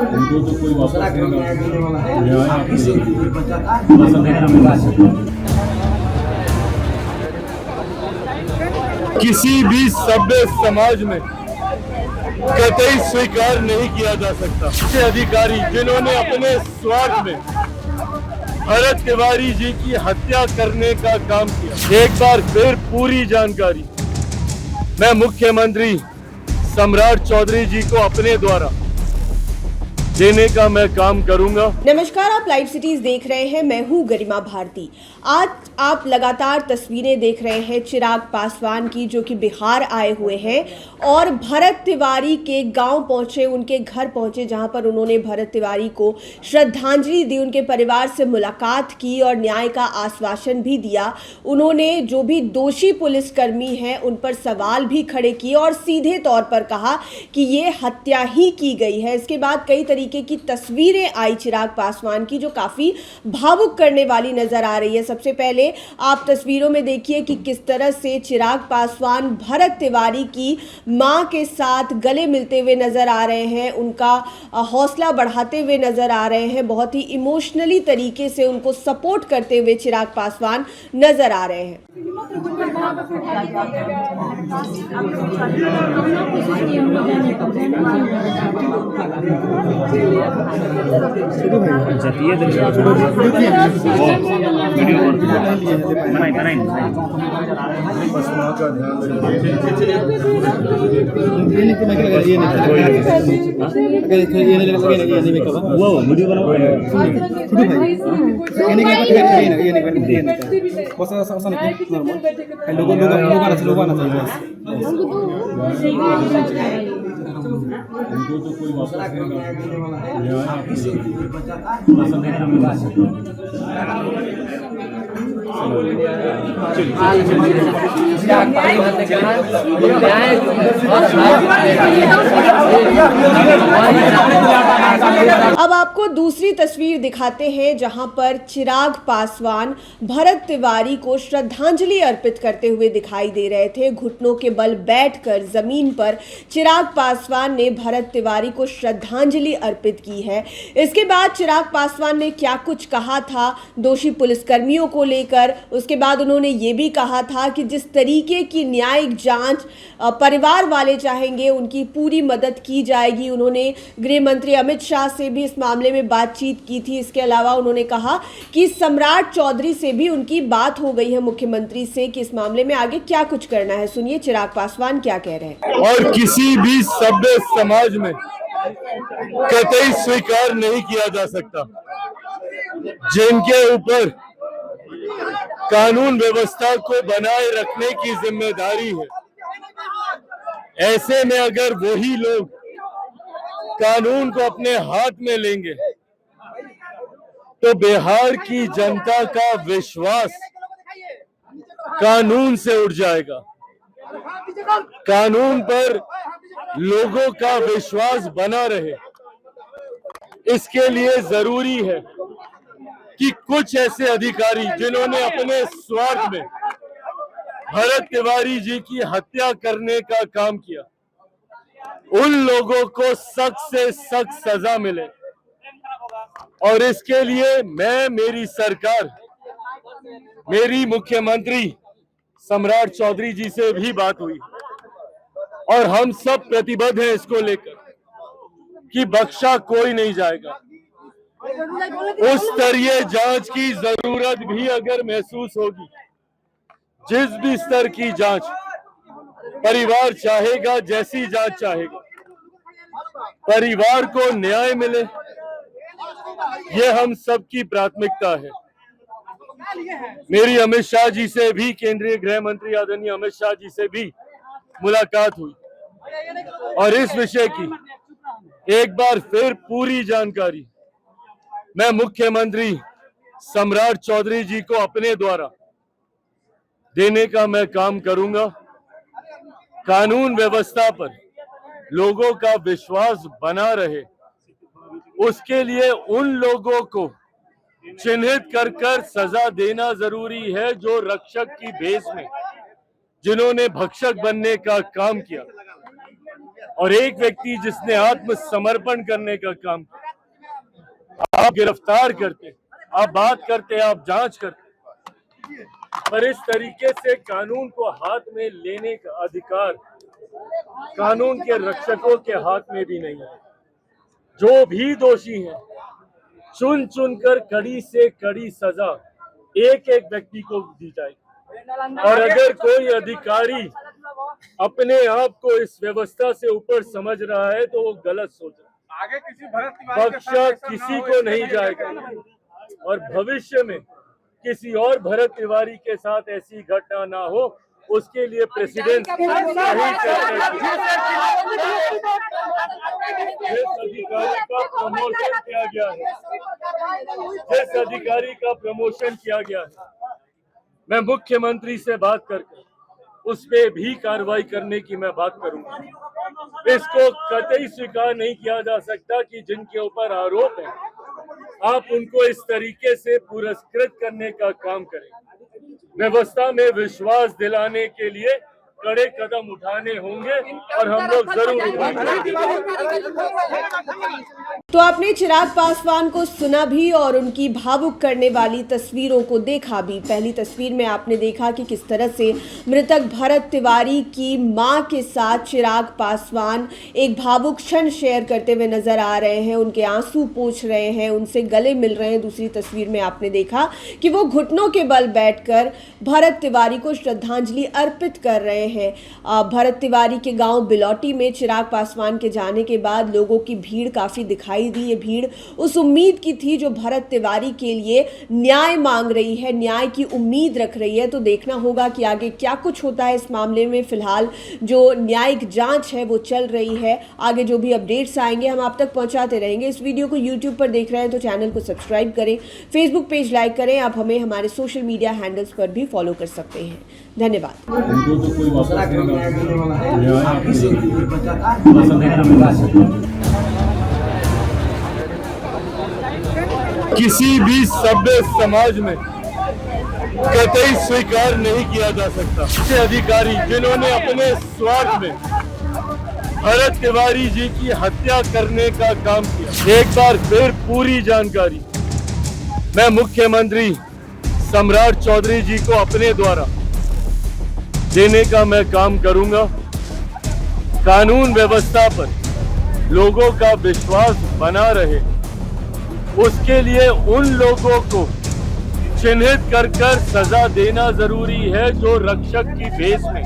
उनको तो कोई वापस नहीं। किसी भी सभ्य समाज में कतई स्वीकार नहीं किया जा सकता ऐसे अधिकारी जिन्होंने अपने स्वार्थ में भरत तिवारी जी की हत्या करने का काम किया। एक बार फिर पूरी जानकारी मैं मुख्यमंत्री सम्राट चौधरी जी को अपने द्वारा देने का मैं काम करूंगा। नमस्कार, आप लाइव सिटीज देख रहे हैं। मैं हूं गरिमा भारती। आज आप लगातार तस्वीरें देख रहे हैं चिराग पासवान की, जो कि बिहार आए हुए हैं और भरत तिवारी के गांव पहुंचे, उनके घर पहुंचे, जहां पर उन्होंने भरत तिवारी को श्रद्धांजलि दी, उनके परिवार से मुलाकात की और न्याय का आश्वासन भी दिया। उन्होंने जो भी दोषी पुलिसकर्मी हैं उन पर सवाल भी खड़े किए और सीधे तौर पर कहा कि ये हत्या ही की गई है। इसके बाद कई तरीके की तस्वीरें आई चिराग पासवान की, जो काफी भावुक करने वाली नजर आ रही है। सबसे पहले आप तस्वीरों में देखिए कि किस तरह से चिराग पासवान भरत तिवारी की मां के साथ गले मिलते हुए नजर आ रहे हैं, उनका हौसला बढ़ाते हुए नजर आ रहे हैं, बहुत ही इमोशनली तरीके से उनको सपोर्ट करते हुए चिराग पासवान नजर आ रहे हैं। उनको तो कोई वापस अब आपको दूसरी तस्वीर दिखाते हैं, जहां पर चिराग पासवान भरत तिवारी को श्रद्धांजलि अर्पित करते हुए दिखाई दे रहे थे। घुटनों के बल बैठकर जमीन पर चिराग पासवान ने भरत तिवारी को श्रद्धांजलि अर्पित की है। इसके बाद चिराग पासवान ने क्या कुछ कहा था दोषी पुलिसकर्मियों को लेकर, उसके बाद उन्होंने ये भी कहा था कि जिस तरीके की न्यायिक जांच परिवार वाले चाहेंगे उनकी पूरी मदद की जाएगी। उन्होंने गृह मंत्री अमित शाह से भी इस मामले में बातचीत की थी। इसके अलावा उन्होंने कहा कि सम्राट चौधरी से भी उनकी बात हो गई है, मुख्यमंत्री से, कि इस मामले में आगे क्या कुछ करना है। सुनिए चिराग पासवान क्या कह रहे हैं। और किसी भी सभ्य समाज में कतई स्वीकार नहीं किया जा सकता जिनके ऊपर कानून व्यवस्था को बनाए रखने की जिम्मेदारी है। ऐसे में अगर वही लोग कानून को अपने हाथ में लेंगे तो बिहार की जनता का विश्वास कानून से उठ जाएगा। कानून पर लोगों का विश्वास बना रहे, इसके लिए जरूरी है कि कुछ ऐसे अधिकारी जिन्होंने अपने स्वार्थ में भरत तिवारी जी की हत्या करने का काम किया, उन लोगों को सख्त से सख्त सजा मिले। और इसके लिए मैं, मेरी सरकार, मेरी मुख्यमंत्री सम्राट चौधरी जी से भी बात हुई और हम सब प्रतिबद्ध हैं इसको लेकर कि बख्शा कोई नहीं जाएगा। उस स्तरीय जांच की जरूरत भी अगर महसूस होगी, जिस भी स्तर की जांच परिवार चाहेगा, जैसी जांच चाहेगा, परिवार को न्याय मिले, ये हम सबकी प्राथमिकता है। मेरी अमित शाह जी से भी, केंद्रीय गृह मंत्री आदरणीय अमित शाह जी से भी मुलाकात हुई और इस विषय की एक बार फिर पूरी जानकारी मैं मुख्यमंत्री सम्राट चौधरी जी को अपने द्वारा देने का मैं काम करूंगा। कानून व्यवस्था पर लोगों का विश्वास बना रहे, उसके लिए उन लोगों को चिन्हित कर सजा देना जरूरी है जो रक्षक की भेष में, जिन्होंने भक्षक बनने का काम किया। और एक व्यक्ति जिसने आत्मसमर्पण करने का काम किया। आप गिरफ्तार करते, आप बात करते, आप जांच करते, पर इस तरीके से कानून को हाथ में लेने का अधिकार कानून के रक्षकों के हाथ में भी नहीं है। जो भी दोषी हैं, चुन चुनकर कड़ी से कड़ी सजा एक एक व्यक्ति को दी जाएगी। और अगर कोई अधिकारी अपने आप को इस व्यवस्था से ऊपर समझ रहा है तो वो गलत सोच रहा है। आगे किसी भरत तिवारी के बख्शा साथ ऐसा किसी ना हो, को नहीं जाएगा और भविष्य में किसी और भरत तिवारी के साथ ऐसी घटना ना हो, उसके लिए प्रेसिडेंट सही जिस अधिकारी का प्रमोशन किया गया है, जिस अधिकारी का प्रमोशन किया गया है, मैं मुख्यमंत्री से बात करके उस पे भी कार्रवाई करने की मैं बात करूंगा। इसको कतई स्वीकार नहीं किया जा सकता कि जिनके ऊपर आरोप है आप उनको इस तरीके से पुरस्कृत करने का काम करें। व्यवस्था में विश्वास दिलाने के लिए कड़े कदम उठाने होंगे और हम लोग जरूर उठाएंगे। तो आपने चिराग पासवान को सुना भी और उनकी भावुक करने वाली तस्वीरों को देखा भी। पहली तस्वीर में आपने देखा कि किस तरह से मृतक भरत तिवारी की मां के साथ चिराग पासवान एक भावुक क्षण शेयर करते हुए नजर आ रहे हैं, उनके आंसू पोंछ रहे हैं, उनसे गले मिल रहे हैं। दूसरी तस्वीर में आपने देखा कि वो घुटनों के बल बैठकर भरत तिवारी को श्रद्धांजलि अर्पित कर रहे हैं। भरत तिवारी के गांव बिलौटी में चिराग पासवान के जाने के बाद लोगों की भीड़ काफी दिखाई दी। ये भीड़ उस उम्मीद की थी जो भरत तिवारी के लिए न्याय मांग रही है, न्याय की उम्मीद रख रही है। तो देखना होगा कि आगे क्या कुछ होता है इस मामले में। फिलहाल जो न्यायिक जांच है वो चल रही है, आगे जो भी अपडेट्स आएंगे हम आप तक पहुंचाते रहेंगे। इस वीडियो को यूट्यूब पर देख रहे हैं तो चैनल को सब्सक्राइब करें, फेसबुक पेज लाइक करें। आप हमें हमारे सोशल मीडिया हैंडल्स पर भी फॉलो कर सकते हैं। धन्यवाद। किसी भी सभ्य समाज में कतई स्वीकार नहीं किया जा सकता ऐसे अधिकारी जिन्होंने अपने स्वार्थ में भरत तिवारी जी की हत्या करने का काम किया। एक बार फिर पूरी जानकारी मैं मुख्यमंत्री सम्राट चौधरी जी को अपने द्वारा देने का मैं काम करूंगा। कानून व्यवस्था पर लोगों का विश्वास बना रहे, उसके लिए उन लोगों को चिन्हित कर सजा देना जरूरी है जो रक्षक की भेष में